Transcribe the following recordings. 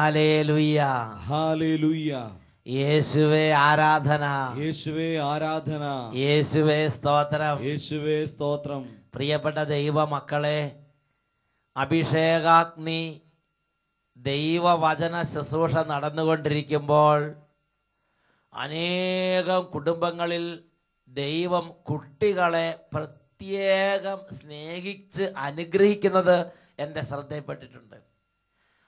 Hallelujah, hallelujah. യേശുവേ ആരാധന, യേശുവേ ആരാധന, യേശുവേ സ്തോത്രം. യേശുവേ സ്തോത്രം. പ്രിയപ്പെട്ട ദൈവ മക്കളെ, അഭിഷേകാഗ്നി ദൈവവചന ശുശ്രൂഷ നടന്നുകൊണ്ടിരിക്കുമ്പോൾ അനേകം കുടുംബങ്ങളിൽ ദൈവം കുട്ടികളെ പ്രത്യേകം സ്നേഹിച്ച് അനുഗ്രഹിക്കുന്നത് എൻ്റെ ശ്രദ്ധയിൽപ്പെട്ടിട്ടുണ്ട്.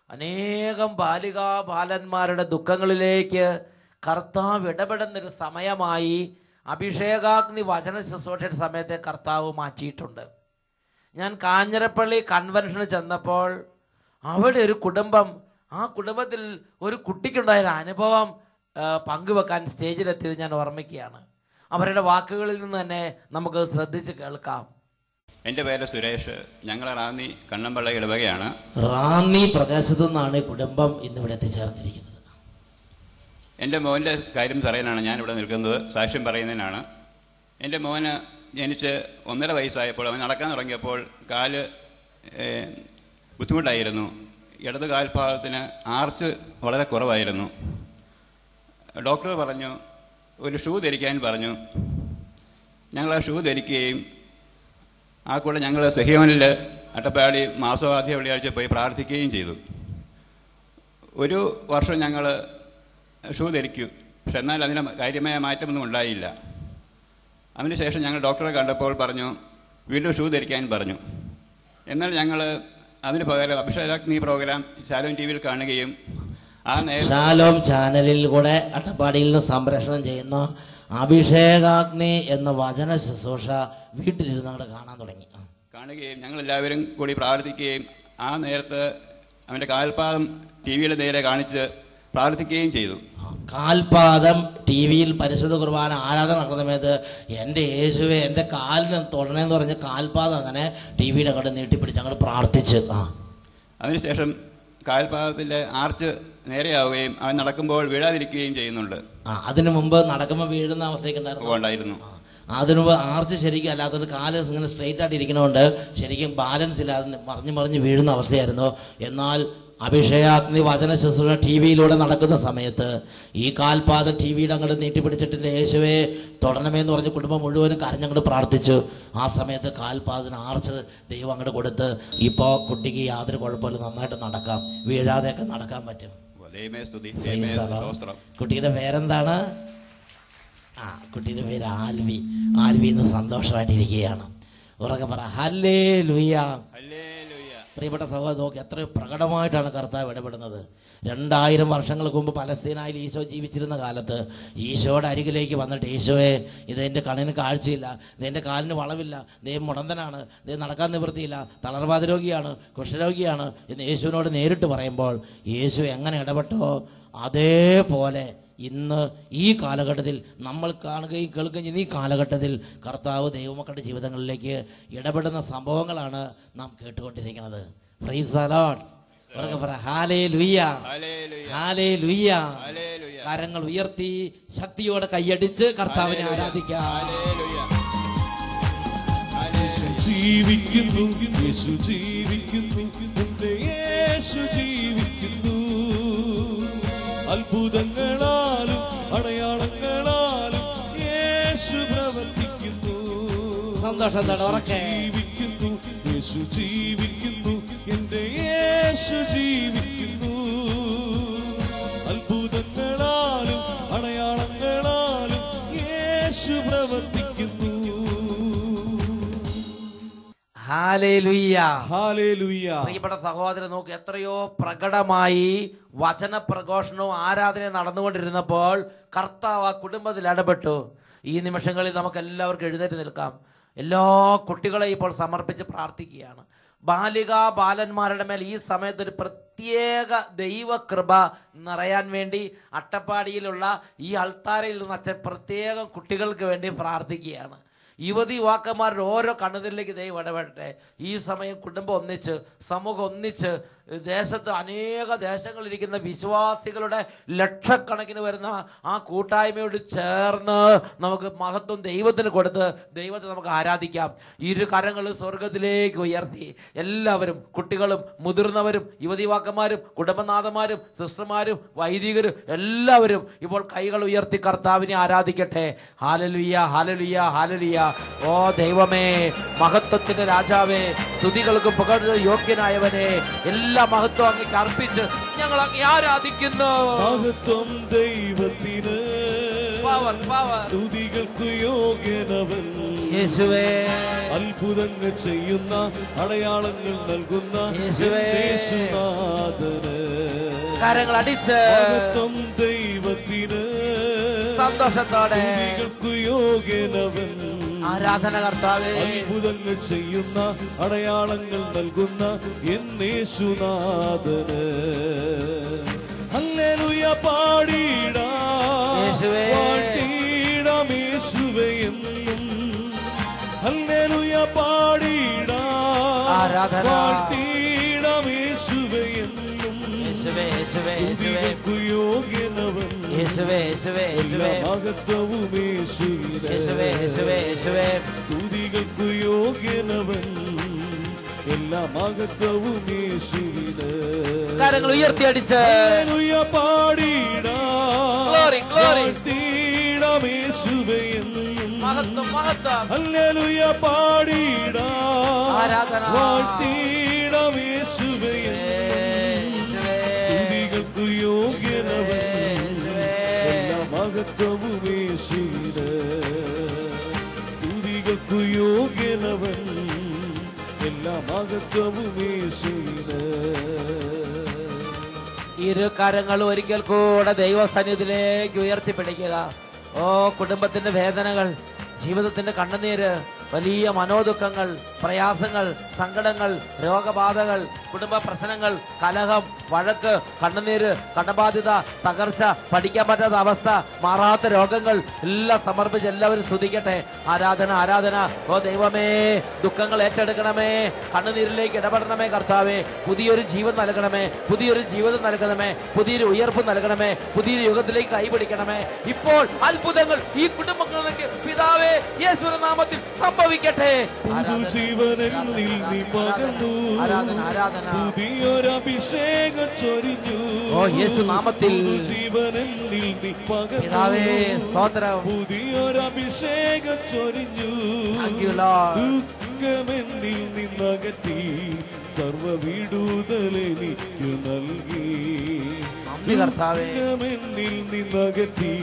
അനേകം ബാലികാ ബാലന്മാരുടെ ദുഃഖങ്ങളിലേക്ക് കർത്താവ് ഇടപെടുന്നൊരു സമയമായി അഭിഷേകാഗ്നി വചന ശുശ്രൂഷയുടെ സമയത്തെ കർത്താവ് മാറ്റിയിട്ടുണ്ട്. ഞാൻ കാഞ്ഞിരപ്പള്ളി കൺവെൻഷന് ചെന്നപ്പോൾ അവിടെ ഒരു കുടുംബം, ആ കുടുംബത്തിൽ ഒരു കുട്ടിക്കുണ്ടായ അനുഭവം പങ്കുവെക്കാൻ സ്റ്റേജിലെത്തിയത് ഞാൻ ഓർമ്മിക്കുകയാണ്. അവരുടെ വാക്കുകളിൽ നിന്ന് തന്നെ നമുക്ക് ശ്രദ്ധിച്ച് കേൾക്കാം. എൻ്റെ പേര് സുരേഷ്. ഞങ്ങൾ റാന്നി കണ്ണമ്പള്ള ഇടവകയാണ്. റാന്നി പ്രദേശത്തു നിന്നാണ് ഈ കുടുംബം ഇന്നിവിടെ എത്തിച്ചേർന്നിരിക്കുന്നത്. എൻ്റെ മോൻ്റെ കാര്യം പറയാനാണ് ഞാനിവിടെ നിൽക്കുന്നത്, സാക്ഷ്യം പറയുന്നതിനാണ്. എൻ്റെ മോന് ജനിച്ച് 1.5 വയസ്സായപ്പോൾ അവൻ നടക്കാൻ തുടങ്ങിയപ്പോൾ കാല് ബുദ്ധിമുട്ടായിരുന്നു. ഇടത് കാൽഭാഗത്തിന് ആർച്ച് വളരെ കുറവായിരുന്നു. ഡോക്ടർ പറഞ്ഞു ഒരു ഷൂ ധരിക്കാൻ പറഞ്ഞു. ഞങ്ങൾ ആ ഷൂ ധരിക്കുകയും ആ കൂടെ ഞങ്ങൾ സെഹിയോനിൽ അട്ടപ്പാടി മാസവാദ്യ വെള്ളിയാഴ്ച പോയി പ്രാർത്ഥിക്കുകയും ചെയ്തു. 1 വർഷം ഞങ്ങൾ ഷൂ ധരിക്കും, പക്ഷെ എന്നാൽ അതിന് കാര്യമായ മാറ്റമൊന്നും ഉണ്ടായില്ല. അതിനുശേഷം ഞങ്ങൾ ഡോക്ടറെ കണ്ടപ്പോൾ പറഞ്ഞു വീണ്ടും ഷൂ ധരിക്കാൻ പറഞ്ഞു. എന്നാൽ ഞങ്ങൾ അതിന് പകരം അഭിഷേകാഗ്നി പ്രോഗ്രാം ശാലോം TV യിൽ കാണുകയും ശാലോം ചാനലിൽ കൂടെ അട്ടപ്പാടിയിൽ നിന്ന് സംപ്രേഷണം ചെയ്യുന്ന അഭിഷേകാഗ്നി എന്ന വചന ശുശ്രൂഷ വീട്ടിലിരുന്ന് അങ്ങോട്ട് കാണുകയും ഞങ്ങളെല്ലാവരും കൂടി പ്രാർത്ഥിക്കുകയും ആ നേരത്ത് അവൻ്റെ കാൽപാദം TV യുടെ നേരെ കാണിച്ച് പ്രാർത്ഥിക്കുകയും ചെയ്തു. കാൽപാദം TV യിൽ പരിശുദ്ധ കുർബാന ആരാധന നടക്കുന്ന സമയത്ത് എൻ്റെ യേശുവെ എൻ്റെ കാലിന് തൊടണേന്ന് പറഞ്ഞ് കാൽപാദം അങ്ങനെ TV യുടെ അങ്ങോട്ട് നീട്ടിപ്പിടിച്ച് അങ്ങോട്ട് പ്രാർത്ഥിച്ച്. അതിനുശേഷം കാൽപാദത്തിൻ്റെ ആർച്ച് നേരെയാവുകയും അവൻ നടക്കുമ്പോൾ വീഴാതിരിക്കുകയും ചെയ്യുന്നുണ്ട്. അതിനു മുമ്പ് നടക്കുമ്പോൾ വീഴുന്ന അവസ്ഥയൊക്കെ ഉണ്ടായിരുന്നു. അതിനു മുമ്പ് ആർച്ച് ശരിക്കും അല്ലാത്തതുകൊണ്ട് കാല് ഇങ്ങനെ സ്ട്രെയിറ്റ് ആയിട്ട് ഇരിക്കുന്നതുകൊണ്ട് ശരിക്കും ബാലൻസ് ഇല്ലാതെ മറിഞ്ഞ് വീഴുന്ന അവസ്ഥയായിരുന്നു. എന്നാൽ അഭിഷേകാഗ്നി വചന ശുശ്രൂഷ TV യിലൂടെ നടക്കുന്ന സമയത്ത് ഈ കാൽപാദം TV യുടെ അങ്ങോട്ട് നീട്ടിപ്പിടിച്ചിട്ട് യേശുവെ തൊടണമെന്ന് പറഞ്ഞ് കുടുംബം മുഴുവനും കരഞ്ഞങ്ങോട്ട് പ്രാർത്ഥിച്ചു. ആ സമയത്ത് കാൽപാദത്തിന് ആർച്ച് ദൈവം അങ്ങോട്ട് കൊടുത്ത് ഇപ്പോൾ കുട്ടിക്ക് യാതൊരു കുഴപ്പമില്ല, നന്നായിട്ട് നടക്കാം, വീഴാതെയൊക്കെ നടക്കാൻ പറ്റും. കുട്ടിയുടെ പേരെന്താണ്? കുട്ടിയുടെ പേര് ആൽവി. ആൽവി ഇന്ന് സന്തോഷമായിട്ടിരിക്കുകയാണ്. ഉറക്കെ പറ ഹല്ലേലൂയ. പ്രിയപ്പെട്ട സഹോദരൻ, നോക്കി എത്ര പ്രകടമായിട്ടാണ് കർത്താവ് ഇടപെടുന്നത്. 2000 വർഷങ്ങൾക്ക് മുമ്പ് പലസ്തീനായിൽ ഈശോ ജീവിച്ചിരുന്ന കാലത്ത് ഈശോയുടെ അരികിലേക്ക് വന്നിട്ട് ഈശോയെ ഇതെൻ്റെ കണ്ണിന് കാഴ്ചയില്ല, ഇതെൻ്റെ കാലിന് വളവില്ല, ദേ മുടന്തനാണ്, ദേ നടക്കാൻ നിവൃത്തിയില്ല, തളർവാദ രോഗിയാണ്, കുഷ്ഠരോഗിയാണ് എന്ന് യേശുവിനോട് നേരിട്ട് പറയുമ്പോൾ യേശു എങ്ങനെ ഇടപെട്ടോ അതേപോലെ ഇന്ന് ഈ കാലഘട്ടത്തിൽ നമ്മൾ കാണുകയും കേൾക്കുകയും ചെയ്യുന്ന ഈ കാലഘട്ടത്തിൽ കർത്താവ് ദൈവമക്കളുടെ ജീവിതങ്ങളിലേക്ക് ഇടപെടുന്ന സംഭവങ്ങളാണ് നാം കേട്ടുകൊണ്ടിരിക്കുന്നത്. Praise the Lord. Hallelujah, hallelujah. കരങ്ങൾ ഉയർത്തി ശക്തിയോടെ കൈയടിച്ച് കർത്താവിനെ ആരാധിക്കാം. ജീവിക്കുന്നു യേശു ജീവിക്കുന്നു, യേശു ജീവിക്കുന്നു. അത്ഭുതങ്ങളാലും അടയാളങ്ങളാലും യേശു പ്രവർത്തിക്കുന്നു. സന്തോഷത്തോടെ ജീവിക്കുന്നു യേശു ജീവിക്കുന്നു, എൻ്റെ യേശു ജീവിക്കുന്നു. അത്ഭുതങ്ങളാലും അടയാളങ്ങളാലും യേശു പ്രവർത്തിക്കുന്നു. Hallelujah, hallelujah. പ്രിയപ്പെട്ട സഹോദരൻ, നോക്ക് എത്രയോ പ്രകടമായി വചന പ്രഘോഷണവും ആരാധനയും നടന്നുകൊണ്ടിരുന്നപ്പോൾ കർത്താവ് ആ കുടുംബത്തിൽ ഇടപെട്ടു. ഈ നിമിഷങ്ങളിൽ നമുക്ക് എല്ലാവർക്കും എഴുന്നേറ്റ് നിൽക്കാം. എല്ലാ കുട്ടികളെയും ഇപ്പോൾ സമർപ്പിച്ച് പ്രാർത്ഥിക്കുകയാണ്. ബാലികാ ബാലന്മാരുടെ മേൽ ഈ സമയത്ത് ഒരു പ്രത്യേക ദൈവകൃപ നിറയാൻ വേണ്ടി അട്ടപ്പാടിയിലുള്ള ഈ അൾത്താരയിൽ നിന്ന് അച്ഛൻ പ്രത്യേകം കുട്ടികൾക്ക് വേണ്ടി പ്രാർത്ഥിക്കുകയാണ്. യുവതി യുവാക്കന്മാരുടെ ഓരോ കണ്ണുകളിലേക്ക് ദൈവം ഇടപെടട്ടെ. ഈ സമയം കുടുംബം ഒന്നിച്ച്, സമൂഹം ഒന്നിച്ച് ദേശത്ത് അനേക ദേശങ്ങളിലിരിക്കുന്ന വിശ്വാസികളുടെ ലക്ഷക്കണക്കിന് വരുന്ന ആ കൂട്ടായ്മയോട് ചേർന്ന് നമുക്ക് മഹത്വം ദൈവത്തിന് കൊടുത്ത് ദൈവത്തെ നമുക്ക് ആരാധിക്കാം. ഇരു കരങ്ങൾ സ്വർഗത്തിലേക്ക് ഉയർത്തി എല്ലാവരും, കുട്ടികളും മുതിർന്നവരും യുവതിവാക്കന്മാരും കുടുംബനാഥന്മാരും സിസ്റ്റർമാരും വൈദികരും എല്ലാവരും ഇപ്പോൾ കൈകൾ ഉയർത്തി കർത്താവിനെ ആരാധിക്കട്ടെ. ഹല്ലേലൂയ, ഹല്ലേലൂയ, ഹല്ലേലൂയ. ഓ ദൈവമേ, മഹത്വത്തിന്റെ രാജാവേ, സ്തുതികൾക്ക് പുകഴ്ച യോഗ്യനായവനെ, എല്ലാ മഹത്വം അങ്ങേക്ക് അർപ്പിച്ച് ഞങ്ങൾ അങ്ങേ ആരാധിക്കുന്നു. മഹത്വം ദൈവത്തിന്, സ്തുതികൾക്ക് യോഗ്യനവൻ യേശുവേ. അത്ഭുതങ്ങൾ ചെയ്യുന്ന അടയാളങ്ങൾ നൽകുന്ന യേശുനാഥന് കരങ്ങൾ അടിച്ച് മഹത്വം ദൈവത്തിന്, സന്തോഷത്തോടെ സ്തുതികൾക്ക് യോഗ്യനവൻ ആരാധന കർത്താവേ. അത്ഭുതങ്ങൾ ചെയ്യുന്ന അടയാളങ്ങൾ നൽകുന്ന യേശുനാഥന് ഹല്ലേലൂയ പാടിടാം യേശുവേ. പാടിടാം യേശുവേ എന്നും. ഹല്ലേലൂയ പാടിടാം ആരാധന. പാടിടാം യേശുവേ എന്നും. യേശുവേ, യേശുവേ, യേശുവേ, സ്തുതികൾക്ക് യോഗ്യനവൻ യേശുവേ, യേശുവേ, യേശുവേ, മഹത്വവും യേശുവിന്. യേശുവേ, യേശുവേ, യേശുവേ. സ്തുതികൾക്ക് യോഗ്യനവൻ, എല്ലാ മഹത്വവും യേശുവിന്. കരങ്ങൾ ഉയർത്തി അടിച്ച് ഹല്ലേലൂയ പാടിടാം Glory, glory. പാടിടാം യേശുവേ എന്നും. മഹത്വം, മഹത്വം. ഹല്ലേലൂയ പാടിടാം ആരാധന. വാഴ്ത്തിടാം യേശുവേ എന്നും. സ്തുതികൾക്ക് യോഗ്യനവൻ, എല്ലാ മഹത്വവും യേശുവിന്. സ്തുതികൾക്ക് യോഗ്യനവൻ, എല്ലാ മഹത്വവും യേശുവിന്. ഇരു കരങ്ങൾ ഒരിക്കൽ കൂടെ ദൈവസന്നിധിയിലേക്ക് ഉയർത്തിപ്പിടിക്കുക. ഓ കുടുംബത്തിന്റെ വേദനകൾ, ജീവിതത്തിന്റെ കണ്ണുനീര്, വലിയ മനോദുഃഖങ്ങൾ, പ്രയാസങ്ങൾ, സങ്കടങ്ങൾ, രോഗബാധകൾ, കുടുംബ പ്രശ്നങ്ങൾ, കലഹം, വഴക്ക്, കണ്ണുനീര്, കടബാധ്യത, തകർച്ച, പഠിക്കാൻ പറ്റാത്ത അവസ്ഥ, മാറാത്ത രോഗങ്ങൾ എല്ലാം സമർപ്പിച്ച് എല്ലാവരും സ്തുതിക്കട്ടെ. ആരാധന, ആരാധന. ഓ ദൈവമേ, ദുഃഖങ്ങൾ ഏറ്റെടുക്കണമേ, കണ്ണുനീരിലേക്ക് ഇടപെടണമേ കർത്താവേ. പുതിയൊരു ജീവൻ നൽകണമേ, പുതിയൊരു ജീവിതം നൽകണമേ, പുതിയൊരു ഉയർപ്പ് നൽകണമേ, പുതിയൊരു യുഗത്തിലേക്ക് കൈപിടിക്കണമേ. ഇപ്പോൾ അത്ഭുതങ്ങൾ ഈ കുടുംബങ്ങളിലേക്ക് പിതാവേ യേശുവിന്റെ നാമത്തിൽ സംഭവിക്കട്ടെ. പുതുജീവനെന്നിൽ നീ പകർന്നു, ആരാധന, ആരാധന. പുതിയൊരഭിഷേകം ചൊരിഞ്ഞു. ഓ യേശു നാമത്തിൽ പുതുജീവനെന്നിൽ നീ പകർന്നു, പിതാവേ സ്തോത്രം. പുതിയൊരഭിഷേകം ചൊരിഞ്ഞു. Thank you, Lord. ദുഃഖമെന്നിൽ നിന്നകറ്റി സർവ വിടുതലെനിക്കു നൽകി. നന്ദി കർത്താവേ. ദുഃഖമെന്നിൽ നിന്നകറ്റി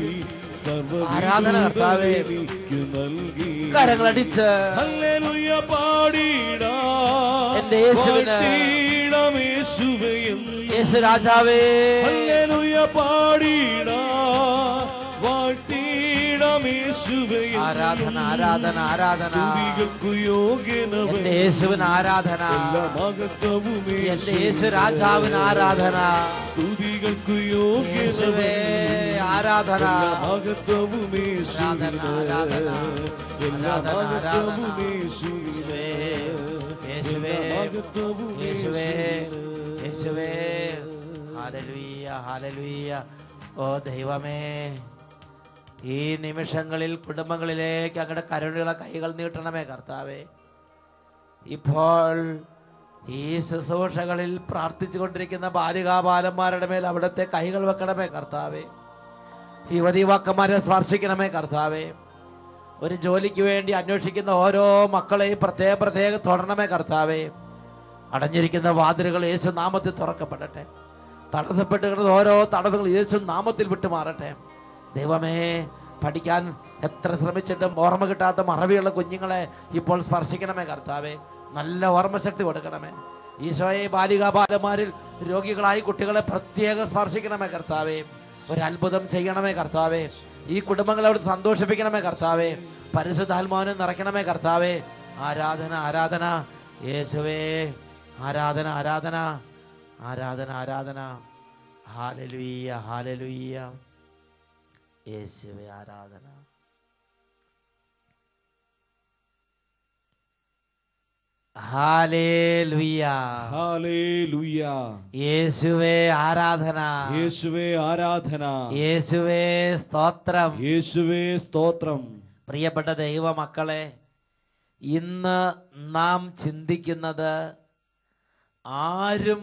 സർവ ആരാധന കർത്താവേ. വിടുതലെനിക്കു നൽകി. കരങ്ങളടിച്ച് ഹല്ലേലൂയ പാടിടാം എന്റെ യേശുവിന്. വാഴ്ത്തിടാം യേശുവേ എന്നും. യേശു രാജാവേ. ഹല്ലേലൂയ പാടിടാം വാഴ്ത്തിടാം യേശുവേ എന്നും. ആരാധന, ആരാധന, ആരാധന. സ്തുതികൾക്ക് യോഗ്യനവൻ, എന്റെ യേശുവിന് ആരാധന. എല്ലാ മഹത്വവും എന്റെ യേശു രാജാവിന് ആരാധന. സ്തുതികൾക്ക് യേശുവേ യോഗ്യനവൻ, ആരാധന. എല്ലാ മഹത്വവും ആരാധന, ആരാധന. എല്ലാ ആരാധന, മഹത്വവും ആരാധന. യേശുവേ, യേശുവേ, യേശുവേ, യേശുവേ. ഹല്ലേലൂയ, ഹല്ലേലൂയ. ഓ ദൈവമേ, ഈ നിമിഷങ്ങളിൽ കുടുംബങ്ങളിലേക്ക് അങ്ങയുടെ കരുണയുള്ള കൈകൾ നീട്ടണമേ കർത്താവേ. ഇപ്പോൾ ഈ ശുശ്രൂഷകളിൽ പ്രാർത്ഥിച്ചുകൊണ്ടിരിക്കുന്ന ബാലികാബാലന്മാരുടെ മേൽ അവിടുത്തെ കൈകൾ വെക്കണമേ കർത്താവേ. യുവതിവാക്കന്മാരെ സ്പർശിക്കണമേ കർത്താവേ. ഒരു ജോലിക്ക് വേണ്ടി അന്വേഷിക്കുന്ന ഓരോ മക്കളെയും പ്രത്യേകം തൊടണമേ കർത്താവേ. അടഞ്ഞിരിക്കുന്ന വാതിലുകൾ യേശു നാമത്തിൽ തുറക്കപ്പെടട്ടെ. തടസ്സപ്പെട്ടിരിക്കുന്ന ഓരോ തടസ്സങ്ങൾ യേശു നാമത്തിൽ വിട്ടുമാറട്ടെ. ദൈവമേ, പഠിക്കാൻ എത്ര ശ്രമിച്ചിട്ടും ഓർമ്മ കിട്ടാത്ത മറവിയുള്ള കുഞ്ഞുങ്ങളെ ഇപ്പോൾ സ്പർശിക്കണമേ കർത്താവേ. നല്ല ഓർമ്മശക്തി കൊടുക്കണമേ ഈശോയെ. ബാലികാബാലന്മാരിൽ രോഗികളായി കുട്ടികളെ പ്രത്യേകം സ്പർശിക്കണമേ കർത്താവേ. ഒരു അത്ഭുതം ചെയ്യണമേ കർത്താവേ. ഈ കുടുംബങ്ങളെ അവിടെ സന്തോഷിപ്പിക്കണമേ കർത്താവേ. പരിശുദ്ധാത്മാവിനെ നിറയ്ക്കണമേ കർത്താവേ. ആരാധന, ആരാധന യേശുവേ. ആരാധന, ആരാധന, ആരാധന, ആരാധന. Hallelujah, hallelujah. യേശുവേ ആരാധന. ഹല്ലേലൂയ. ഹല്ലേലൂയ. യേശുവേ ആരാധന, യേശുവേ ആരാധന, യേശുവേ സ്തോത്രം. യേശുവേ സ്തോത്രം. പ്രിയപ്പെട്ട ദൈവമക്കളെ, ഇന്ന് നാം ചിന്തിക്കുന്നത് ആരും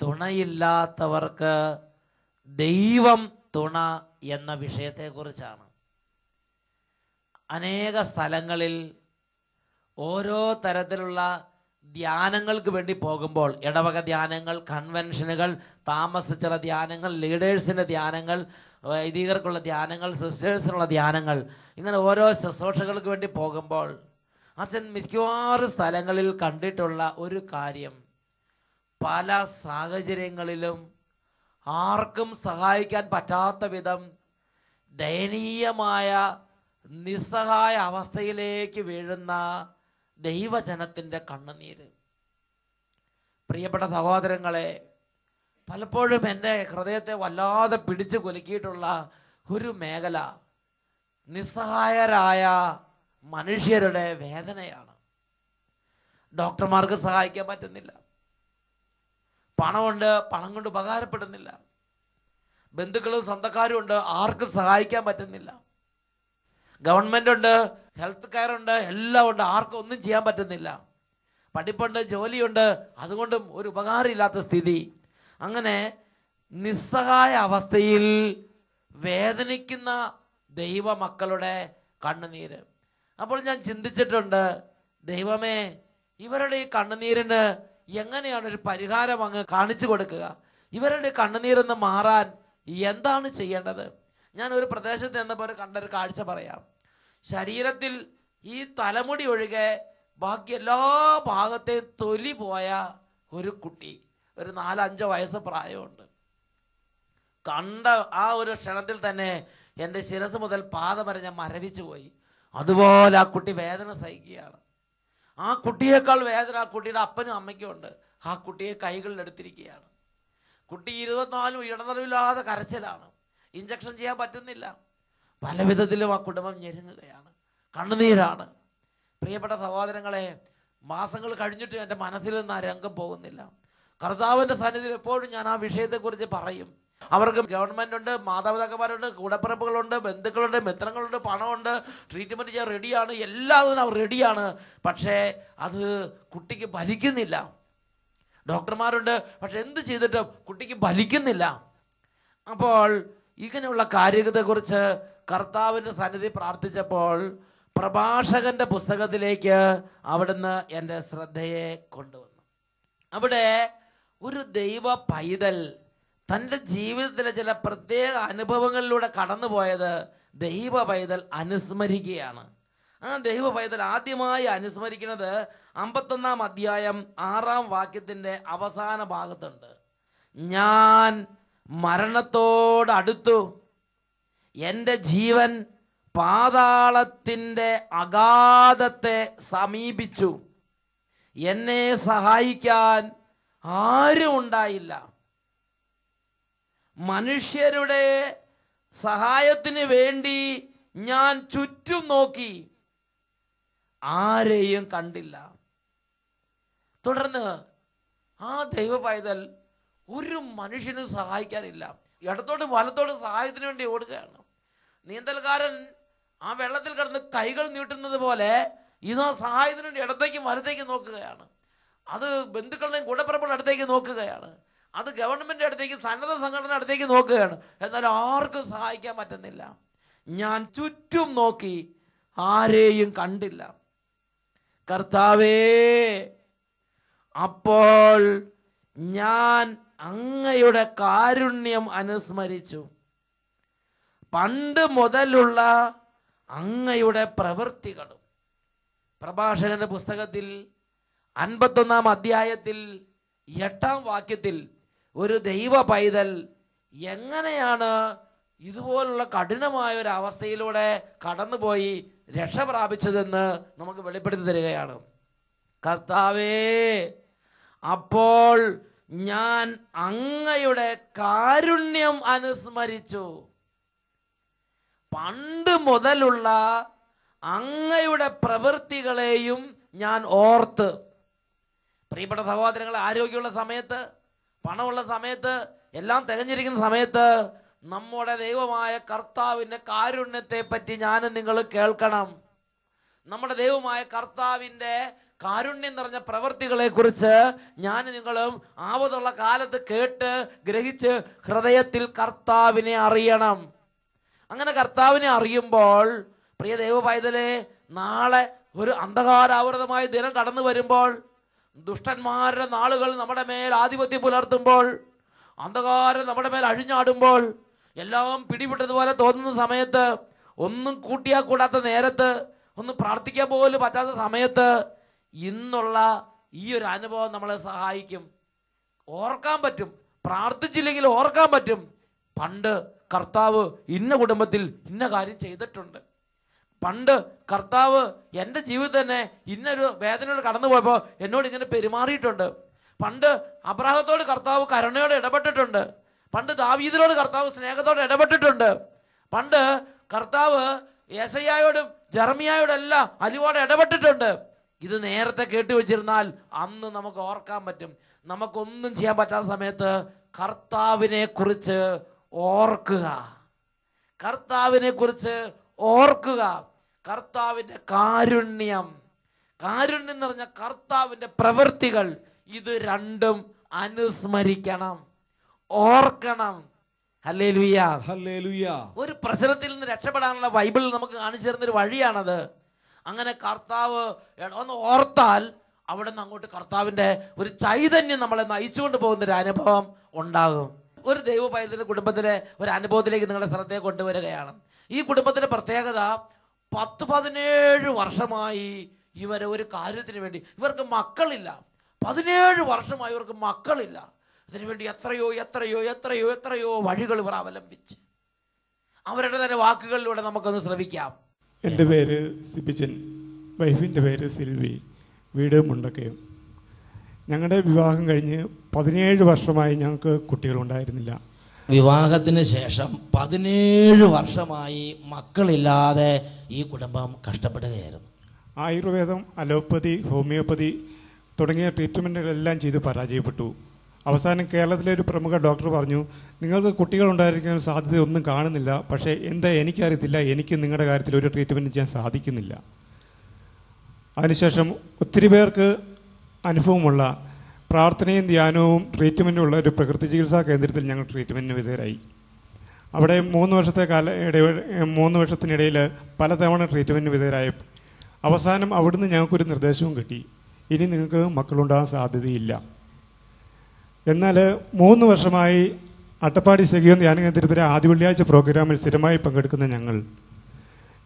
തുണയില്ലാത്തവർക്ക് ദൈവം തുണ എന്ന വിഷയത്തെക്കുറിച്ചാണ്. അനേക സ്ഥലങ്ങളിൽ ഓരോ തരത്തിലുള്ള ധ്യാനങ്ങൾക്ക് വേണ്ടി പോകുമ്പോൾ, ഇടവക ധ്യാനങ്ങൾ, കൺവെൻഷനുകൾ, താമസിച്ചുള്ള ധ്യാനങ്ങൾ, ലീഡേഴ്സിൻ്റെ ധ്യാനങ്ങൾ, വൈദികർക്കുള്ള ധ്യാനങ്ങൾ, സിസ്റ്റേഴ്സിനുള്ള ധ്യാനങ്ങൾ, ഇങ്ങനെ ഓരോ ശുശ്രൂഷകൾക്ക് വേണ്ടി പോകുമ്പോൾ അച്ഛൻ മിക്കവാറും സ്ഥലങ്ങളിൽ കണ്ടിട്ടുള്ള ഒരു കാര്യം, പല സാഹചര്യങ്ങളിലും ആർക്കും സഹായിക്കാൻ പറ്റാത്ത വിധം ദയനീയമായ നിസ്സഹായ അവസ്ഥയിലേക്ക് വീഴുന്ന ദൈവജനത്തിൻ്റെ കണ്ണുനീര്. പ്രിയപ്പെട്ട സഹോദരങ്ങളെ, പലപ്പോഴും എൻ്റെ ഹൃദയത്തെ വല്ലാതെ പിടിച്ചു കുലുക്കിയിട്ടുള്ള ഒരു മേഖല നിസ്സഹായരായ മനുഷ്യരുടെ വേദനയാണ്. ഡോക്ടർമാർക്ക് സഹായിക്കാൻ പറ്റുന്നില്ല, പണമുണ്ട്, പണം കൊണ്ട് ഉപകാരപ്പെടുന്നില്ല, ബന്ധുക്കളും സ്വന്തക്കാരും ഉണ്ട്, ആർക്കും സഹായിക്കാൻ പറ്റുന്നില്ല, ഗവൺമെൻറ് ഉണ്ട്, ഹെൽത്ത് കെയർ ഉണ്ട്, എല്ലാം ഉണ്ട്, ആർക്കും ഒന്നും ചെയ്യാൻ പറ്റുന്നില്ല, പഠിപ്പുണ്ട്, ജോലിയുണ്ട്, അതുകൊണ്ടും ഒരു ഉപകാരമില്ലാത്ത സ്ഥിതി. അങ്ങനെ നിസ്സഹായ അവസ്ഥയിൽ വേദനിക്കുന്ന ദൈവമക്കളുടെ കണ്ണുനീര്. അപ്പോൾ ഞാൻ ചിന്തിച്ചിട്ടുണ്ട്, ദൈവമേ, ഇവരുടെ ഈ കണ്ണുനീരിന് എങ്ങനെയാണ് ഒരു പരിഹാരം അങ്ങ് കാണിച്ചു കൊടുക്കുക? ഇവരുടെ കണ്ണുനീരൊന്ന് മാറാൻ എന്താണ് ചെയ്യേണ്ടത്? ഞാൻ ഒരു പ്രദേശത്ത് എന്നപ്പോൾ കണ്ടൊരു കാഴ്ച പറയാം. ശരീരത്തിൽ ഈ തലമുടി ഒഴികെ ബാക്കി എല്ലാ ഭാഗത്തെയും തൊലി പോയ ഒരു കുട്ടി, ഒരു 4-5 വയസ്സ് പ്രായമുണ്ട്. കണ്ട ആ ഒരു ക്ഷണത്തിൽ തന്നെ എൻ്റെ ശിരസ് മുതൽ പാദം വരെ ഞാൻ മരവിച്ചു പോയി. അതുപോലെ ആ കുട്ടി വേദന സഹിക്കുകയാണ്. ആ കുട്ടിയേക്കാൾ വേദന ആ കുട്ടിയുടെ അപ്പനും അമ്മയ്ക്കും ഉണ്ട്. ആ കുട്ടിയെ കൈകളിൽ എടുത്തിരിക്കുകയാണ്. കുട്ടി 24 ഇടതടവില്ലാതെ കരച്ചിലാണ്. ഇഞ്ചക്ഷൻ ചെയ്യാൻ പറ്റുന്നില്ല. പല വിധത്തിലും ആ കുടുംബം ഞെരുങ്ങുകയാണ്, കണ്ണുനീരാണ്. പ്രിയപ്പെട്ട സഹോദരങ്ങളെ, മാസങ്ങൾ കഴിഞ്ഞിട്ട് എൻ്റെ മനസ്സിൽ നിന്ന് ആ രംഗം പോകുന്നില്ല. കർത്താവിൻ്റെ സന്നിധിയിൽ എപ്പോഴും ഞാൻ ആ വിഷയത്തെക്കുറിച്ച് പറയും. അവർക്ക് ഗവൺമെൻറ് ഉണ്ട്, മാതാപിതാക്കന്മാരുണ്ട്, കൂടപ്പിറപ്പുകളുണ്ട്, ബന്ധുക്കളുണ്ട്, മിത്രങ്ങളുണ്ട്, പണമുണ്ട്, ട്രീറ്റ്മെൻറ്റ് ചെയ്യാൻ റെഡിയാണ്, എല്ലാത്തിനും അവർ റെഡിയാണ്. പക്ഷേ അത് കുട്ടിക്ക് ഫലിക്കുന്നില്ല. ഡോക്ടർമാരുണ്ട്, പക്ഷെ എന്ത് ചെയ്തിട്ടും കുട്ടിക്ക് ഫലിക്കുന്നില്ല. അപ്പോൾ ഇങ്ങനെയുള്ള കാര്യത്തെക്കുറിച്ച് കർത്താവിൻ്റെ സന്നിധി പ്രാർത്ഥിച്ചപ്പോൾ പ്രഭാഷകന്റെ പുസ്തകത്തിലേക്ക് അവിടുന്ന് എൻ്റെ ശ്രദ്ധയെ കൊണ്ടുവന്നു. അവിടെ ഒരു ദൈവ പൈതൽ തൻ്റെ ജീവിതത്തിലെ ചില പ്രത്യേക അനുഭവങ്ങളിലൂടെ കടന്നുപോയത് ദൈവ പൈതൽ അനുസ്മരിക്കുകയാണ്. ആ ദൈവ പൈതൽ ആദ്യമായി അനുസ്മരിക്കുന്നത് 51-ാം അധ്യായം 6-ാം വാക്യത്തിൻ്റെ അവസാന ഭാഗത്തുണ്ട്. ഞാൻ മരണത്തോടടുത്തു, എൻ്റെ ജീവൻ പാതാളത്തിൻ്റെ അഗാധത്തെ സമീപിച്ചു, എന്നെ സഹായിക്കാൻ ആരും ഉണ്ടായില്ല. മനുഷ്യരുടെ സഹായത്തിന് വേണ്ടി ഞാൻ ചുറ്റും നോക്കി, ആരെയും കണ്ടില്ല. തുടർന്ന് ആ ദൈവ പൈതൽ ഒരു മനുഷ്യനും സഹായിക്കാനില്ല. ഇടത്തോട്ടും വലത്തോട്ടും സഹായത്തിന് വേണ്ടി ഓടുകയാണ്. നീന്തൽക്കാരൻ ആ വെള്ളത്തിൽ കിടന്ന് കൈകൾ നീട്ടുന്നത് പോലെ ഇതാ സഹായത്തിന് വേണ്ടി ഇടത്തേക്കും വലത്തേക്കും നോക്കുകയാണ്. അത് ബന്ധുക്കളുടെയും കൂടപ്പിറപ്പുകളുടെ അടുത്തേക്ക് നോക്കുകയാണ്. അത് ഗവൺമെൻറ് അടുത്തേക്ക്, സന്നദ്ധ സംഘടന അടുത്തേക്ക് നോക്കുകയാണ്. എന്നാൽ ആർക്കും സഹായിക്കാൻ പറ്റുന്നില്ല. ഞാൻ ചുറ്റും നോക്കി, ആരെയും കണ്ടില്ല. കർത്താവേ, അപ്പോൾ ഞാൻ അങ്ങയുടെ കാരുണ്യം അനുസ്മരിച്ചു, പണ്ട് മുതലുള്ള അങ്ങയുടെ പ്രവൃത്തികളും. പ്രഭാഷകന്റെ പുസ്തകത്തിൽ 51-ാം അധ്യായത്തിൽ 8-ാം വാക്യത്തിൽ ഒരു ദൈവ പൈതൽ എങ്ങനെയാണ് ഇതുപോലുള്ള കഠിനമായ ഒരു അവസ്ഥയിലൂടെ കടന്നുപോയി രക്ഷ പ്രാപിച്ചതെന്ന് നമുക്ക് വെളിപ്പെടുത്തി തരികയാണ്. കർത്താവേ, അപ്പോൾ ഞാൻ അങ്ങയുടെ കാരുണ്യം അനുസ്മരിച്ചു, പണ്ട് മുതലുള്ള അങ്ങയുടെ പ്രവൃത്തികളെയും ഞാൻ ഓർത്ത്. പ്രിയപ്പെട്ട സഹോദരങ്ങളെ, ആരോഗ്യമുള്ള സമയത്ത്, പണമുള്ള സമയത്ത്, എല്ലാം തികഞ്ഞിരിക്കുന്ന സമയത്ത് നമ്മുടെ ദൈവമായ കർത്താവിൻ്റെ കാരുണ്യത്തെ പറ്റി ഞാനും നിങ്ങൾ കേൾക്കണം. നമ്മുടെ ദൈവമായ കർത്താവിൻ്റെ കാരുണ്യം നിറഞ്ഞ പ്രവൃത്തികളെ കുറിച്ച് ഞാൻ നിങ്ങളും ആവതുള്ള കാലത്ത് കേട്ട് ഗ്രഹിച്ച് ഹൃദയത്തിൽ കർത്താവിനെ അറിയണം. അങ്ങനെ കർത്താവിനെ അറിയുമ്പോൾ പ്രിയ ദൈവ പൈതലേ, നാളെ ഒരു അന്ധകാരാവൃതമായ ദിനം കടന്നു വരുമ്പോൾ, ദുഷ്ടന്മാരുടെ നാളുകൾ നമ്മുടെ മേൽ ആധിപത്യം പുലർത്തുമ്പോൾ, അന്ധകാരം നമ്മുടെ മേൽ അഴിഞ്ഞാടുമ്പോൾ, എല്ലാം പിടിപെട്ടതുപോലെ തോന്നുന്ന സമയത്ത്, ഒന്നും കൂട്ടിയാൽ കൂടാത്ത നേരത്ത്, ഒന്നും പ്രാർത്ഥിക്കാൻ പോലും പറ്റാത്ത സമയത്ത് ഇന്നുള്ള ഈ ഒരു അനുഭവം നമ്മളെ സഹായിക്കും. ഓർക്കാൻ പറ്റും, പ്രാർത്ഥിച്ചില്ലെങ്കിൽ ഓർക്കാൻ പറ്റും, പണ്ട് കർത്താവ് ഇന്ന കുടുംബത്തിൽ ഇന്ന കാര്യം ചെയ്തിട്ടുണ്ട്, പണ്ട് കർത്താവ് എൻ്റെ ജീവിതം തന്നെ ഇന്നൊരു വേദനയോട് കടന്നു പോയപ്പോൾ എന്നോട് ഇങ്ങനെ പെരുമാറിയിട്ടുണ്ട്, പണ്ട് അബ്രാഹത്തോട് കർത്താവ് കരുണയോടെ ഇടപെട്ടിട്ടുണ്ട്, പണ്ട് ദാവീദിനോട് കർത്താവ് സ്നേഹത്തോടെ ഇടപെട്ടിട്ടുണ്ട്, പണ്ട് കർത്താവ് യെശയ്യായോടും ജെറമ്യായോടെല്ലാം അലിവോടെ ഇടപെട്ടിട്ടുണ്ട്. ഇത് നേരത്തെ കേട്ടുവെച്ചിരുന്നാൽ അന്ന് നമുക്ക് ഓർക്കാൻ പറ്റും. നമുക്കൊന്നും ചെയ്യാൻ പറ്റാത്ത സമയത്ത് കർത്താവിനെ കുറിച്ച് ഓർക്കുക, കർത്താവിനെ കുറിച്ച് ഓർക്കുക. കർത്താവിൻ്റെ കാരുണ്യം നിറഞ്ഞ കർത്താവിൻ്റെ പ്രവൃത്തികൾ, ഇത് രണ്ടും അനുസ്മരിക്കണം, ഓർക്കണം. Hallelujah, hallelujah. ഒരു പ്രശ്നത്തിൽ നിന്ന് രക്ഷപ്പെടാനുള്ള ബൈബിൾ നമുക്ക് കാണിച്ചു തരുന്നൊരു വഴിയാണത്. അങ്ങനെ കർത്താവ് ഒന്ന് ഓർത്താൽ അവിടെ നിന്ന് അങ്ങോട്ട് കർത്താവിൻ്റെ ഒരു ചൈതന്യം നമ്മളെ നയിച്ചുകൊണ്ട് പോകുന്നൊരു അനുഭവം ഉണ്ടാകും. ഒരു ദൈവ പൈതൃക കുടുംബത്തിലെ ഒരു അനുഭവത്തിലേക്ക് നിങ്ങളുടെ ശ്രദ്ധയെ കൊണ്ടുവരികയാണ്. ഈ കുടുംബത്തിൻ്റെ പ്രത്യേകത, 10-17 വർഷമായി ഇവരെ ഒരു കാര്യത്തിന് വേണ്ടി, ഇവർക്ക് മക്കളില്ല, 17 വർഷമായി ഇവർക്ക് മക്കളില്ല. ഇതിനുവേണ്ടി എത്രയോ വഴികൾ ഇവർ അവലംബിച്ച്, അവരുടെ തന്നെ വാക്കുകളിലൂടെ നമുക്കൊന്ന് ശ്രമിക്കാം. എൻ്റെ പേര് സിബിച്ചൻ, വൈഫിൻ്റെ പേര് സിൽവി, വീട് മുണ്ടക്കയം. ഞങ്ങളുടെ വിവാഹം കഴിഞ്ഞ് 17 വർഷമായി ഞങ്ങൾക്ക് കുട്ടികളുണ്ടായിരുന്നില്ല. വിവാഹത്തിന് ശേഷം 17 വർഷമായി മക്കളില്ലാതെ ഈ കുടുംബം കഷ്ടപ്പെടുകയായിരുന്നു. ആയുർവേദം, അലോപ്പതി, ഹോമിയോപ്പതി തുടങ്ങിയ ട്രീറ്റ്മെൻറ്റുകളെല്ലാം ചെയ്ത് പരാജയപ്പെട്ടു. അവസാനം കേരളത്തിലെ ഒരു പ്രമുഖ ഡോക്ടർ പറഞ്ഞു, നിങ്ങൾക്ക് കുട്ടികളുണ്ടായിരിക്കാൻ സാധ്യത ഒന്നും കാണുന്നില്ല, പക്ഷേ എന്താ എനിക്കറിയത്തില്ല, എനിക്ക് നിങ്ങളുടെ കാര്യത്തിൽ ഒരു ട്രീറ്റ്മെൻറ്റ് ചെയ്യാൻ സാധിക്കുന്നില്ല. അതിനുശേഷം ഒത്തിരി പേർക്ക് അനുഭവമുള്ള പ്രാർത്ഥനയും ധ്യാനവും ട്രീറ്റ്മെൻറ്റും ഉള്ള ഒരു പ്രകൃതി ചികിത്സാ കേന്ദ്രത്തിൽ ഞങ്ങൾ ട്രീറ്റ്മെൻറ്റിന് വിധേയരായി. അവിടെ 3 വർഷത്തിനിടയിൽ പലതവണ ട്രീറ്റ്മെൻറ്റിന് വിധേയരായി. അവസാനം അവിടുന്ന് ഞങ്ങൾക്കൊരു നിർദ്ദേശവും കിട്ടി, ഇനി നിങ്ങൾക്ക് മക്കളുണ്ടാകാൻ സാധ്യതയില്ല. എന്നാൽ 3 വർഷമായി അട്ടപ്പാടി സെഗിയോൻ ധ്യാന കേന്ദ്രത്തിലെ ആദ്യ വെള്ളിയാഴ്ച പ്രോഗ്രാമിൽ സ്ഥിരമായി പങ്കെടുക്കുന്ന ഞങ്ങൾ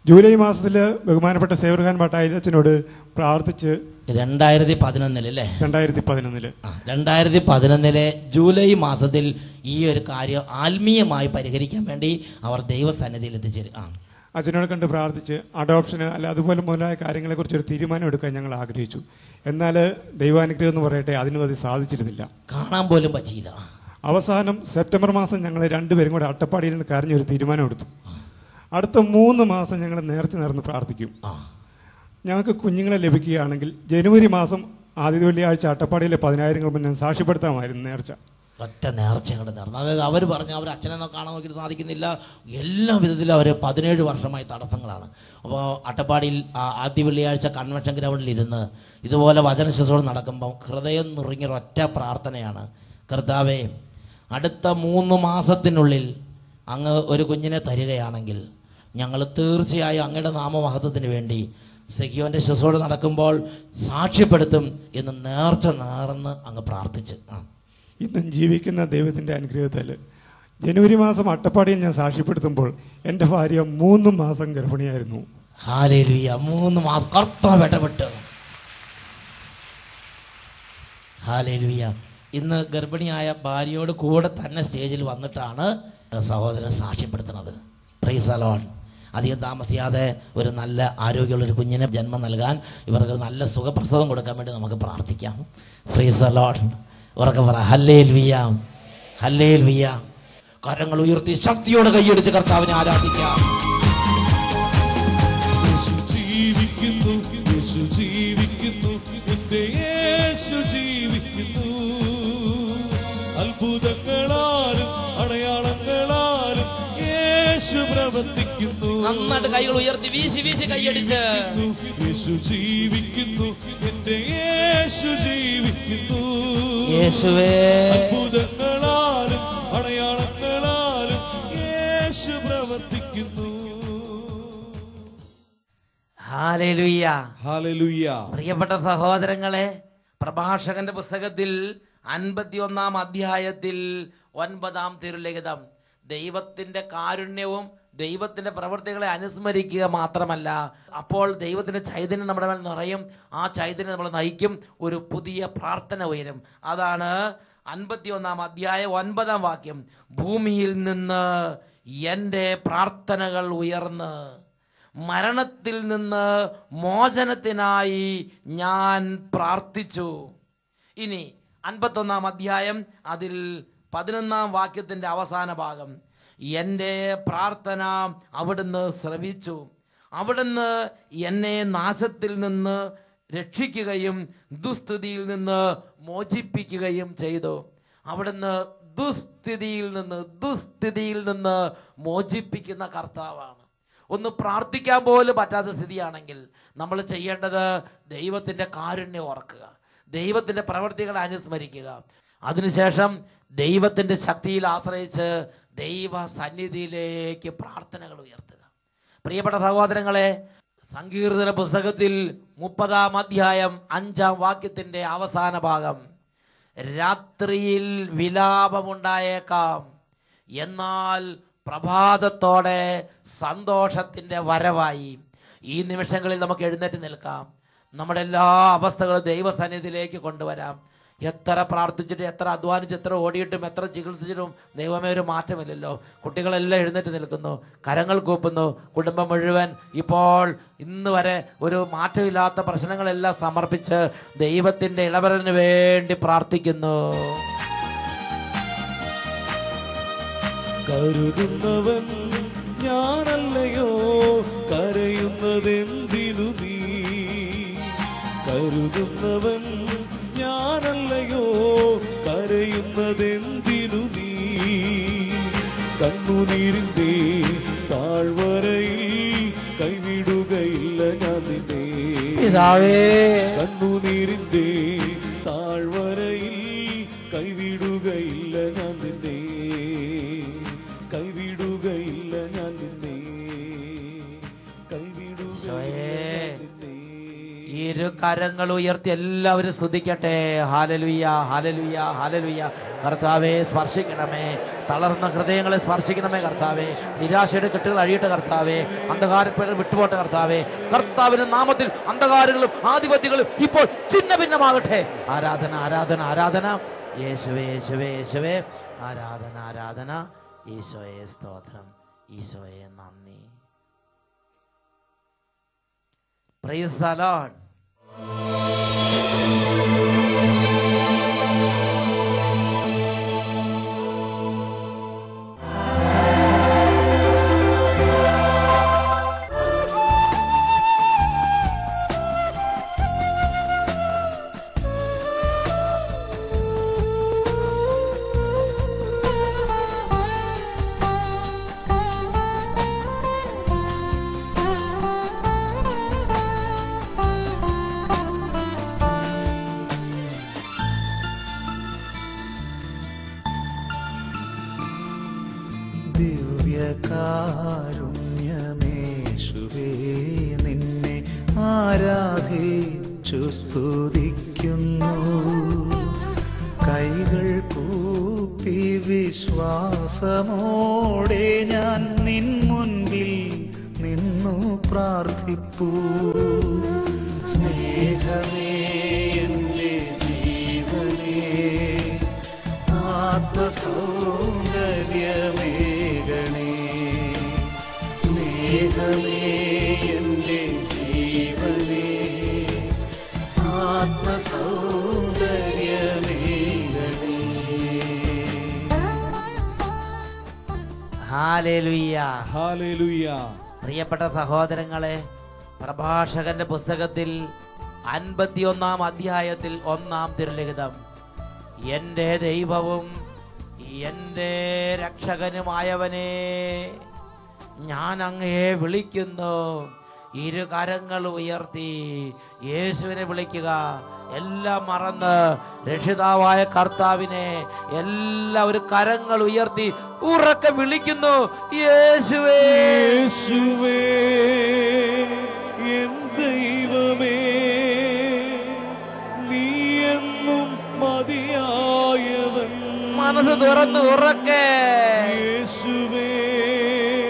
ജൂലൈ മാസത്തിൽ ബഹുമാനപ്പെട്ട സേവർഖാൻ ഭട്ടായിലച്ചനോട് പ്രാർത്ഥിച്ച് 2011 ജൂലൈ മാസത്തിൽ ഈ ഒരു കാര്യം ആത്മീയമായി പരിഹരിക്കാൻ വേണ്ടി അവർ ദൈവസന്നിധിയിൽ എത്തിച്ചേരും. അച്ഛനോട് കണ്ട് പ്രാർത്ഥിച്ച് അഡോപ്ഷന് അല്ല അതുപോലെ മുതലായ കാര്യങ്ങളെക്കുറിച്ചൊരു തീരുമാനം എടുക്കാൻ ഞങ്ങൾ ആഗ്രഹിച്ചു. എന്നാൽ ദൈവാനുഗ്രഹം എന്ന് പറയട്ടെ, അതിനും അത് സാധിച്ചിരുന്നില്ല, കാണാൻ പോലും പറ്റിയില്ല. അവസാനം സെപ്റ്റംബർ മാസം ഞങ്ങൾ രണ്ടുപേരും കൂടെ അട്ടപ്പാടിയിൽ നിന്ന് കരഞ്ഞൊരു തീരുമാനം എടുത്തു. അടുത്ത 3 മാസം ഞങ്ങൾ നേർച്ച നേർന്ന് പ്രാർത്ഥിക്കും. ഞങ്ങൾക്ക് കുഞ്ഞുങ്ങളെ ലഭിക്കുകയാണെങ്കിൽ ജനുവരി മാസം ആദ്യ വെള്ളിയാഴ്ച അട്ടപ്പാടിയിലെ 10,000 മുന്നേ സാക്ഷ്യപ്പെടുത്താമായിരുന്നു നേർച്ച. ഒറ്റ നേർച്ച അങ്ങോട്ട് നേർന്നു. അതായത് അവർ പറഞ്ഞു അവർ അച്ഛനെ കാണാൻ നോക്കിയിട്ട് സാധിക്കുന്നില്ല, എല്ലാ വിധത്തിലും അവർ 17 വർഷമായി തടസ്സങ്ങളാണ്. അപ്പോൾ അട്ടപ്പാടിയിൽ ആദ്യ വെള്ളിയാഴ്ച കൺവെൻഷൻ ഗ്രൗണ്ടിലിരുന്ന് ഇതുപോലെ വചന ശുശ്രൂഷ നടക്കുമ്പോൾ ഹൃദയം നുറുങ്ങിയ ഒറ്റ പ്രാർത്ഥനയാണ്, കർത്താവേ, അടുത്ത 3 മാസത്തിനുള്ളിൽ അങ്ങ് ഒരു കുഞ്ഞിനെ തരികയാണെങ്കിൽ ഞങ്ങൾ തീർച്ചയായും അങ്ങയുടെ നാമമഹത്വത്തിന് വേണ്ടി സെഗിയോൻ്റെ ശുശ്രൂഷ നടക്കുമ്പോൾ സാക്ഷ്യപ്പെടുത്തും എന്ന് നേർച്ച നേർന്ന് അങ്ങ് പ്രാർത്ഥിച്ച്. ഇന്നും ജീവിക്കുന്ന ദൈവത്തിൻ്റെ അനുഗ്രഹത്താൽ ജനുവരി മാസം അട്ടപ്പാടിയിൽ ഞാൻ സാക്ഷ്യപ്പെടുത്തുമ്പോൾ എൻ്റെ ഭാര്യ 3 മാസം ഗർഭിണിയായിരുന്നു. ഹല്ലേലൂയ, 3 മാസം കർത്താവ് ഇടപെട്ട്. ഹല്ലേലൂയ. ഇന്ന് ഗർഭിണിയായ ഭാര്യയോട് കൂടെ തന്നെ സ്റ്റേജിൽ വന്നിട്ടാണ് സഹോദരൻ സാക്ഷ്യപ്പെടുത്തുന്നത്. Praise the Lord. അധികം താമസിയാതെ ഒരു നല്ല ആരോഗ്യമുള്ളൊരു കുഞ്ഞിനെ ജന്മം നൽകാൻ, ഇവർക്ക് നല്ല സുഖപ്രസവം കൊടുക്കാൻ വേണ്ടി നമുക്ക് പ്രാർത്ഥിക്കാം. Praise the Lord. ഉറക്കെ പറ ഹല്ലേലൂയ, ഹല്ലേലൂയ. കരങ്ങൾ ഉയർത്തി ശക്തിയോടെ കൈയടിച്ച് കർത്താവിനെ ആരാധിക്കാം. യേശു ജീവിക്കുന്നു, യേശു ജീവിക്കുന്നു, എൻ്റെ യേശു ജീവിക്കുന്നു. യേശു പ്രവർത്തിക്കുന്നു. നന്നായിട്ട് കൈകൾ ഉയർത്തി വീശി വീശി കൈയടിച്ച്. യേശു ജീവിക്കുന്നു, എന്റെ യേശു ജീവിക്കുന്നു. യേശുവേ, അത്ഭുതങ്ങളാലും അടയാളങ്ങളാലും യേശു പ്രവർത്തിക്കുന്നു. Hallelujah, hallelujah. പ്രിയപ്പെട്ട സഹോദരങ്ങളെ, പ്രഭാഷകന്റെ പുസ്തകത്തിൽ 51-ാം അധ്യായത്തിൽ 9-ാം തിരുലിഖിതം ദൈവത്തിന്റെ കാരുണ്യവും ദൈവത്തിന്റെ പ്രവൃത്തികളെ അനുസ്മരിക്കുക മാത്രമല്ല, അപ്പോൾ ദൈവത്തിന്റെ ചൈതന്യം നമ്മുടെ മേൽ നിറയും. ആ ചൈതന്യം നമ്മളെ നയിക്കും, ഒരു പുതിയ പ്രാർത്ഥന ഉയരും. അതാണ് 51-ാം അധ്യായം 9-ാം വാക്യം. ഭൂമിയിൽ നിന്ന് എൻ്റെ പ്രാർത്ഥനകൾ ഉയർന്ന് മരണത്തിൽ നിന്ന് മോചനത്തിനായി ഞാൻ പ്രാർത്ഥിച്ചു. ഇനി 51-ാം അധ്യായം അതിൽ 11-ാം വാക്യത്തിൻ്റെ അവസാന ഭാഗം. എൻ്റെ പ്രാർത്ഥന അവിടുന്ന് ശ്രവിച്ചു, അവിടുന്ന് എന്നെ നാശത്തിൽ നിന്ന് രക്ഷിക്കുകയും ദുസ്ഥിതിയിൽ നിന്ന് മോചിപ്പിക്കുകയും ചെയ്തു. അവിടുന്ന് ദുസ്ഥിതിയിൽ നിന്ന് മോചിപ്പിക്കുന്ന കർത്താവാണ്. ഒന്ന് പ്രാർത്ഥിക്കാൻ പോലും പറ്റാത്ത സ്ഥിതിയാണെങ്കിൽ നമ്മൾ ചെയ്യേണ്ടത് ദൈവത്തിൻ്റെ കാരുണ്യം ഓർക്കുക, ദൈവത്തിൻ്റെ പ്രവൃത്തികളെ അനുസ്മരിക്കുക. അതിനുശേഷം ദൈവത്തിൻ്റെ ശക്തിയിൽ ആശ്രയിച്ച് ദൈവ സന്നിധിയിലേക്ക് പ്രാർത്ഥനകൾ ഉയർത്തുക. പ്രിയപ്പെട്ട സഹോദരങ്ങളെ, സങ്കീർത്തന പുസ്തകത്തിൽ 30-ാം അധ്യായം 5-ാം വാക്യത്തിൻ്റെ അവസാന ഭാഗം. രാത്രിയിൽ വിലാപമുണ്ടായേക്കാം, എന്നാൽ പ്രഭാതത്തോടെ സന്തോഷത്തിൻ്റെ വരവായി. ഈ നിമിഷങ്ങളിൽ നമുക്ക് എഴുന്നേറ്റ് നിൽക്കാം, നമ്മുടെ എല്ലാ അവസ്ഥകളും ദൈവസന്നിധിയിലേക്ക് കൊണ്ടുവരാം. എത്ര പ്രാർത്ഥിച്ചിട്ട്, എത്ര അധ്വാനിച്ച്, എത്ര ഓടിയിട്ടും, എത്ര ചികിത്സിച്ചിട്ടും ദൈവമേ ഒരു മാറ്റമില്ലല്ലോ. കുട്ടികളെല്ലാം എഴുന്നേറ്റ് നിൽക്കുന്നു, കരങ്ങൾ കൂപ്പുന്നു. കുടുംബം മുഴുവൻ ഇപ്പോൾ ഇന്ന് വരെ ഒരു മാറ്റമില്ലാത്ത പ്രശ്നങ്ങളെല്ലാം സമർപ്പിച്ച് ദൈവത്തിൻ്റെ ഇടപെടലിന് വേണ്ടി പ്രാർത്ഥിക്കുന്നു. കരുതുന്നവൻ ഞാനല്ലയോ, കരയുന്നതെന്തിനു നീ? കരുതുന്നവൻ ഞാനല്ലയോ, കരയുന്നതെന്തിനു നീ? കണ്ണുനീരിന്റെ താഴ്വരയിൽ കൈവിടുകയില്ല ഞാൻ നിന്നെ. കണ്ണുനീരിന്റെ താഴ്വരയിൽ കൈവിടുകയില്ല ഞാൻ നിന്നെ, കൈവിടുകയില്ല ഞാൻ നിന്നെ, കൈവിടുകയില്ല. ഇരു കരങ്ങൾ ഉയർത്തി എല്ലാവരും സ്തുതിക്കട്ടെ. ഹല്ലേലൂയ, ഹല്ലേലൂയ, ഹല്ലേലൂയ. കർത്താവേ സ്പർശിക്കണമേ, തളർന്ന ഹൃദയങ്ങളെ സ്പർശിക്കണമേ കർത്താവേ. നിരാശയുടെ കെട്ടുകൾ അഴിയട്ടെ കർത്താവേ, അന്ധകാരപ്പേർ വിട്ടുപോട്ടെ കർത്താവേ. കർത്താവിന്റെ നാമത്തിൽ അന്ധകാരങ്ങളും ആധിപത്യങ്ങളും ഇപ്പോൾ ചിന്ന ഭിന്നമാകട്ടെ. ആരാധന, ആരാധന, ആരാധന. യേശുവേ, യേശുവേ, യേശുവേ. ആരാധന, ആരാധന. ഈശോയെ സ്തോത്രം, ഈശോയെ നന്ദി. Praise the Lord. ദിവ്യകാരുണ്യമേശുവേ, നിന്നെ ആരാധിച്ചു സ്തുതിക്കുന്നു. കൈകൾ കൂപ്പി വിശ്വാസമോടെ ഞാൻ നിൻ മുൻപിൽ നിന്നു പ്രാർത്ഥിപ്പൂ. സ്നേഹമേ എൻ്റെ ജീവനേ, ആത്മസൗന്ദര്യമേകണേ. സ്നേഹമേ എൻ്റെ ജീവനേ, ആത്മസൗന്ദര്യമേകണേ. Hallelujah, hallelujah. പ്രിയപ്പെട്ട സഹോദരങ്ങളെ, പ്രഭാഷകന്റെ പുസ്തകത്തിൽ 51-ാം അധ്യായത്തിൽ 1-ാം തിരുലിഖിതം. എൻ്റെ ദൈവവും എൻ്റെ രക്ഷകനുമായവനെ, ഞാൻ അങ്ങയെ വിളിക്കുന്നു. ഇരു കരങ്ങൾ ഉയർത്തി യേശുവിനെ വിളിക്കുക. എല്ലാം മറന്ന് രക്ഷിതാവായ കർത്താവിനെ എല്ലാവരും കരങ്ങൾ ഉയർത്തി ഉറക്കെ വിളിക്കുന്നു. യേശുവേ, യേശുവേ, എൻ ദൈവമേ, നീ എന്നും മതിയായവൻ. മനസ്സ് തുറന്ന് ഉറക്കെ യേശുവേ,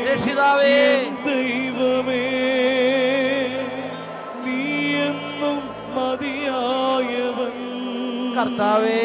രക്ഷിതാവേ, എൻ ദൈവമേ, നീ എന്നും മതിയായവൻ. കർത്താവേ,